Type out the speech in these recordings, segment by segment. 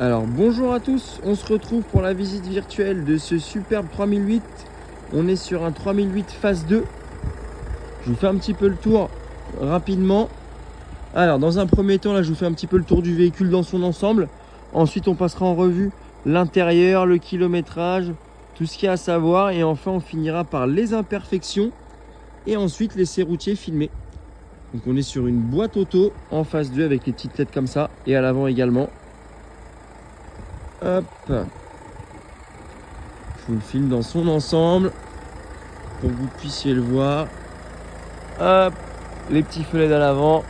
Alors bonjour à tous, on se retrouve pour la visite virtuelle de ce superbe 3008. On est sur un 3008 phase 2. Je vous fais un petit peu le tour rapidement. Alors dans un premier temps, là je vous fais un petit peu le tour du véhicule dans son ensemble. Ensuite on passera en revue l'intérieur, le kilométrage, tout ce qu'il y a à savoir. Et enfin on finira par les imperfections et ensuite l'essai routier filmé. Donc on est sur une boîte auto en phase 2 avec les petites LED comme ça et à l'avant également. Hop, je vous le filme dans son ensemble pour que vous puissiez le voir. Hop, les petits feux LED à l'avant.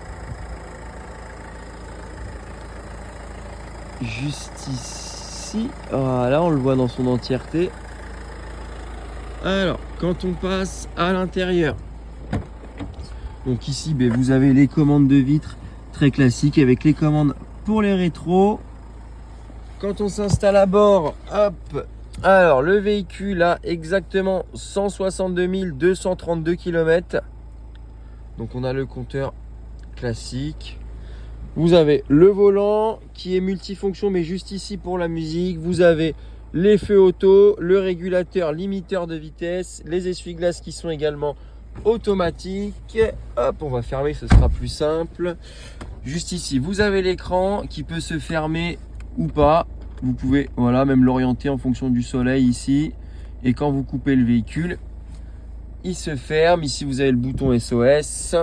Juste ici, voilà, on le voit dans son entièreté. Alors, quand on passe à l'intérieur, donc ici, vous avez les commandes de vitres très classiques avec les commandes pour les rétros. Quand on s'installe à bord, hop, alors le véhicule a exactement 162 232 km. Donc on a le compteur classique. Vous avez le volant qui est multifonction mais juste ici pour la musique. Vous avez les feux auto, le régulateur limiteur de vitesse, les essuie-glaces qui sont également automatiques. Hop, on va fermer, ce sera plus simple. Juste ici, vous avez l'écran qui peut se fermer ou pas. Vous pouvez même l'orienter en fonction du soleil ici. Et quand vous coupez le véhicule, il se ferme. Ici, vous avez le bouton SOS.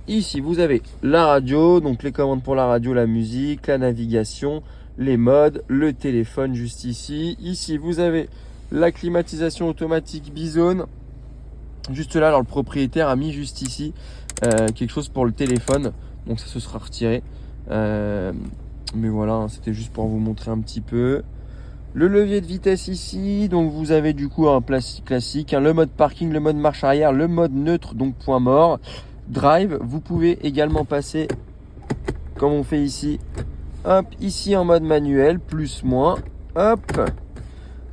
Ici, vous avez la radio, donc les commandes pour la radio, la musique, la navigation, les modes, le téléphone juste ici. Ici, vous avez la climatisation automatique Bizone. Juste là, alors le propriétaire a mis juste ici quelque chose pour le téléphone. Donc ça se sera retiré. Mais voilà, c'était juste pour vous montrer un petit peu. Le levier de vitesse ici, donc vous avez du coup un classique, le mode parking, le mode marche arrière, le mode neutre, donc point mort. Drive, vous pouvez également passer, comme on fait ici, hop, ici en mode manuel, plus, moins, hop.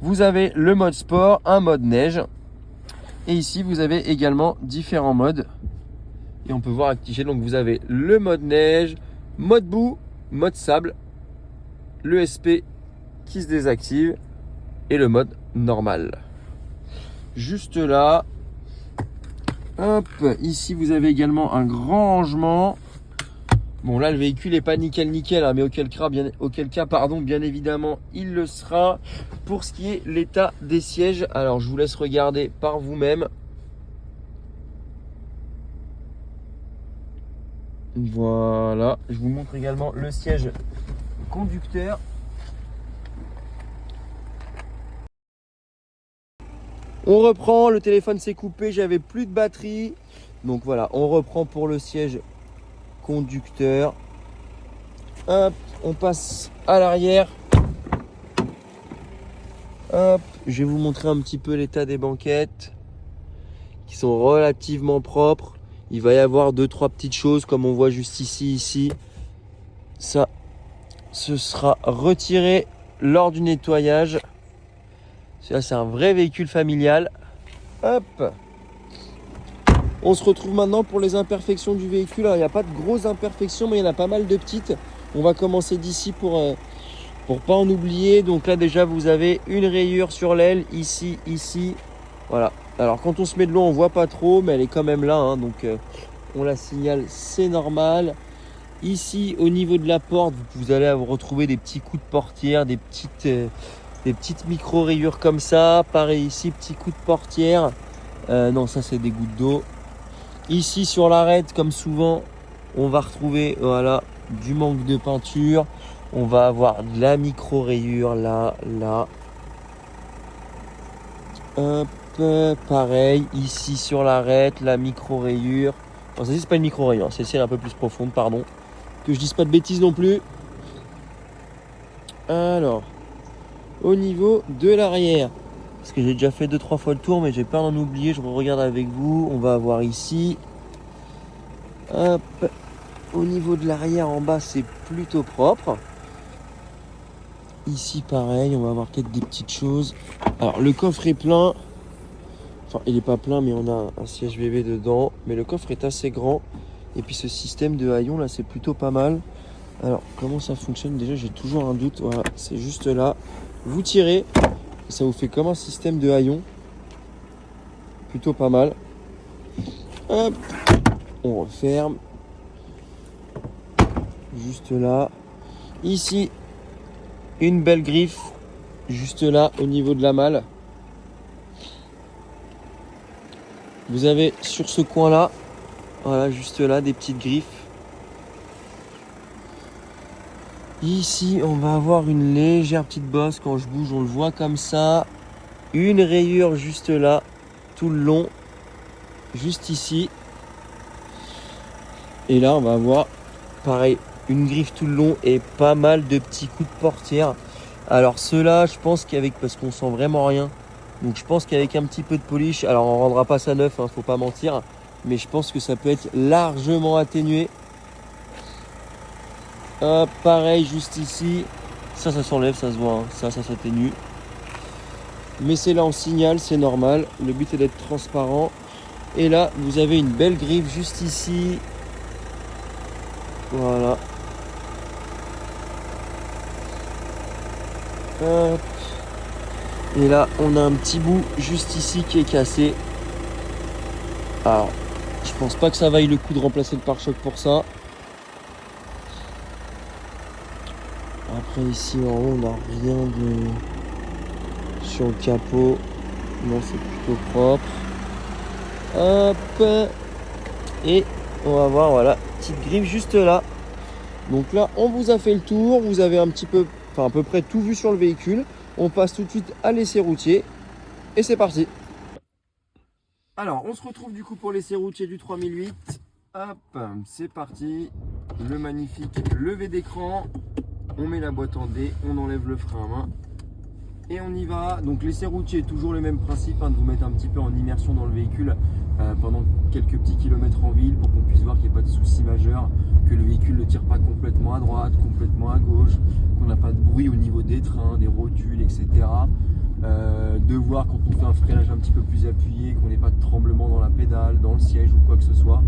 Vous avez le mode sport, un mode neige. Et ici, vous avez également différents modes. Et on peut voir affiché, donc vous avez le mode neige, mode boue, mode sable, le SP qui se désactive et le mode normal. Juste là, hop, ici vous avez également un grand rangement. Bon là le véhicule n'est pas nickel hein, mais auquel cas bien évidemment il le sera. Pour ce qui est l'état des sièges, alors je vous laisse regarder par vous-même. Voilà, je vous montre également le siège conducteur. On reprend, le téléphone s'est coupé, j'avais plus de batterie. Donc voilà, on reprend pour le siège conducteur. Hop, on passe à l'arrière. Hop, je vais vous montrer un petit peu l'état des banquettes qui sont relativement propres. Il va y avoir 2-3 petites choses comme on voit juste ici. Ça, ce sera retiré lors du nettoyage. Ça, c'est un vrai véhicule familial. Hop. On se retrouve maintenant pour les imperfections du véhicule. Alors, il n'y a pas de grosses imperfections, mais il y en a pas mal de petites. On va commencer d'ici pour pas en oublier. Donc là, déjà, vous avez une rayure sur l'aile, ici. Voilà. Alors, quand on se met de l'eau, on voit pas trop, mais elle est quand même là. Hein, donc, on la signale, c'est normal. Ici, au niveau de la porte, vous allez retrouver des petits coups de portière, des petites micro-rayures comme ça. Pareil ici, petit coup de portière. Non, ça, c'est des gouttes d'eau. Ici, sur l'arête, comme souvent, on va retrouver du manque de peinture. On va avoir de la micro-rayure là. Hop, pareil, ici sur l'arête, la micro-rayure. Non, ça, c'est pas une micro-rayure, c'est celle un peu plus profonde, pardon. Que je dise pas de bêtises non plus. Alors, au niveau de l'arrière, parce que j'ai déjà fait 2-3 fois le tour, mais j'ai peur d'en oublier, je regarde avec vous. On va avoir ici. Hop, au niveau de l'arrière en bas, c'est plutôt propre. Ici, pareil, on va avoir peut-être des petites choses. Alors, le coffre est plein. Enfin, il n'est pas plein, mais on a un siège bébé dedans. Mais le coffre est assez grand. Et puis, ce système de haillons, là, c'est plutôt pas mal. Alors, comment ça fonctionne? Déjà, j'ai toujours un doute. Voilà, c'est juste là. Vous tirez, ça vous fait comme un système de haillons. Plutôt pas mal. Hop, on referme. Juste là. Ici, une belle griffe. Juste là, au niveau de la malle. Vous avez sur ce coin-là, voilà, juste là, des petites griffes. Ici, on va avoir une légère petite bosse. Quand je bouge, on le voit comme ça. Une rayure juste là, tout le long. Juste ici. Et là, on va avoir, pareil, une griffe tout le long et pas mal de petits coups de portière. Alors ceux-là, je pense qu'avec, parce qu'on sent vraiment rien, donc je pense qu'avec un petit peu de polish, alors on rendra pas ça neuf, hein, faut pas mentir, mais je pense que ça peut être largement atténué. Pareil, juste ici, ça s'enlève, ça se voit, hein. Ça s'atténue. Mais c'est là en signal, c'est normal, le but est d'être transparent. Et là, vous avez une belle griffe juste ici. Voilà. Hop. Et là, on a un petit bout juste ici qui est cassé. Alors, je pense pas que ça vaille le coup de remplacer le pare-choc pour ça. Après ici en haut, on n'a rien de sur le capot. Non, c'est plutôt propre. Hop. Et on va voir, voilà, petite griffe juste là. Donc là, on vous a fait le tour. Vous avez un petit peu, enfin à peu près tout vu sur le véhicule. On passe tout de suite à l'essai routier. Et c'est parti. Alors, on se retrouve du coup pour l'essai routier du 3008. Hop, c'est parti. Le magnifique lever d'écran. On met la boîte en D, on enlève le frein à main. Et on y va. Donc l'essai routier est toujours le même principe, hein, de vous mettre un petit peu en immersion dans le véhicule pendant quelques petits kilomètres en ville pour qu'on puisse voir qu'il n'y ait pas de soucis majeurs, que le véhicule ne tire pas complètement à droite, complètement à gauche, qu'on n'a pas de bruit au niveau des trains, des rotules, etc. De voir quand on fait un freinage un petit peu plus appuyé, qu'on n'ait pas de tremblement dans la pédale, dans le siège ou quoi que ce soit.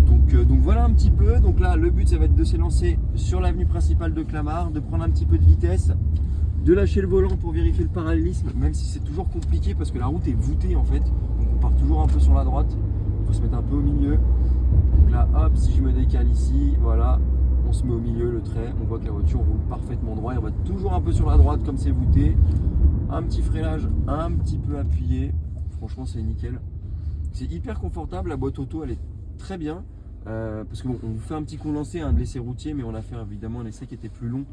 Donc voilà un petit peu. Donc là, le but, ça va être de s'élancer sur l'avenue principale de Clamart, de prendre un petit peu de vitesse, de lâcher le volant pour vérifier le parallélisme, même si c'est toujours compliqué parce que la route est voûtée en fait. Donc on part toujours un peu sur la droite. Il faut se mettre un peu au milieu. Donc là, hop, si je me décale ici, voilà, on se met au milieu, le trait. On voit que la voiture roule parfaitement droit. Et on va toujours un peu sur la droite comme c'est voûté. Un petit freinage un petit peu appuyé. Franchement, c'est nickel. C'est hyper confortable. La boîte auto, elle est très bien. Parce qu'on vous fait un petit condensé de l'essai routier, mais on a fait évidemment un essai qui était plus long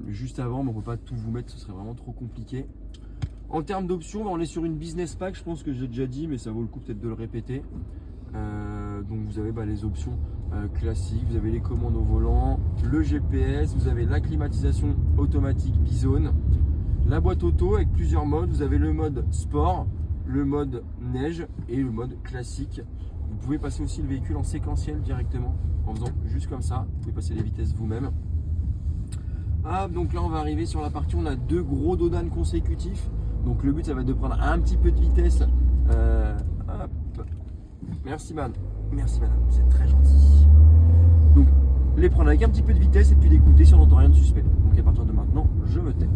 juste avant, mais on ne peut pas tout vous mettre, ce serait vraiment trop compliqué. En termes d'options, on est sur une business pack, je pense que j'ai déjà dit, mais ça vaut le coup peut-être de le répéter. Donc vous avez les options classiques, vous avez les commandes au volant, le GPS, vous avez la climatisation automatique bizone, la boîte auto avec plusieurs modes. Vous avez le mode sport, le mode neige et le mode classique. Vous pouvez passer aussi le véhicule en séquentiel directement en faisant juste comme ça. Vous pouvez passer les vitesses vous-même. Ah, donc là on va arriver sur la partie où on a deux gros dodanes consécutifs. Donc le but ça va être de prendre un petit peu de vitesse. Hop. Merci madame, c'est très gentil. Donc les prendre avec un petit peu de vitesse et puis d'écouter si on n'entend rien de suspect. Donc à partir de maintenant, je me tais.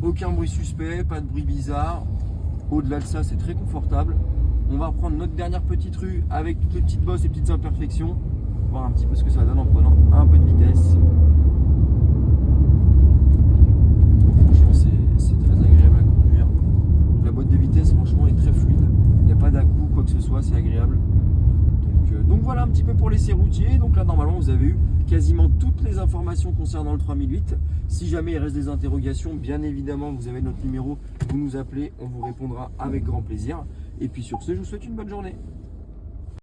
Aucun bruit suspect, pas de bruit bizarre. Au-delà de ça, c'est très confortable. On va reprendre notre dernière petite rue avec toutes les petites bosses et petites imperfections. Voir un petit peu ce que ça donne en prenant un peu de vitesse. Franchement, c'est très agréable à conduire. La boîte de vitesse, franchement, est très fluide. Il n'y a pas d'à-coup ou quoi que ce soit, c'est agréable. Donc voilà un petit peu pour l'essai routier. Donc là, normalement, vous avez eu quasiment toutes les informations concernant le 3008. Si jamais il reste des interrogations, bien évidemment, vous avez notre numéro, vous nous appelez, on vous répondra avec grand plaisir. Et puis sur ce, je vous souhaite une bonne journée.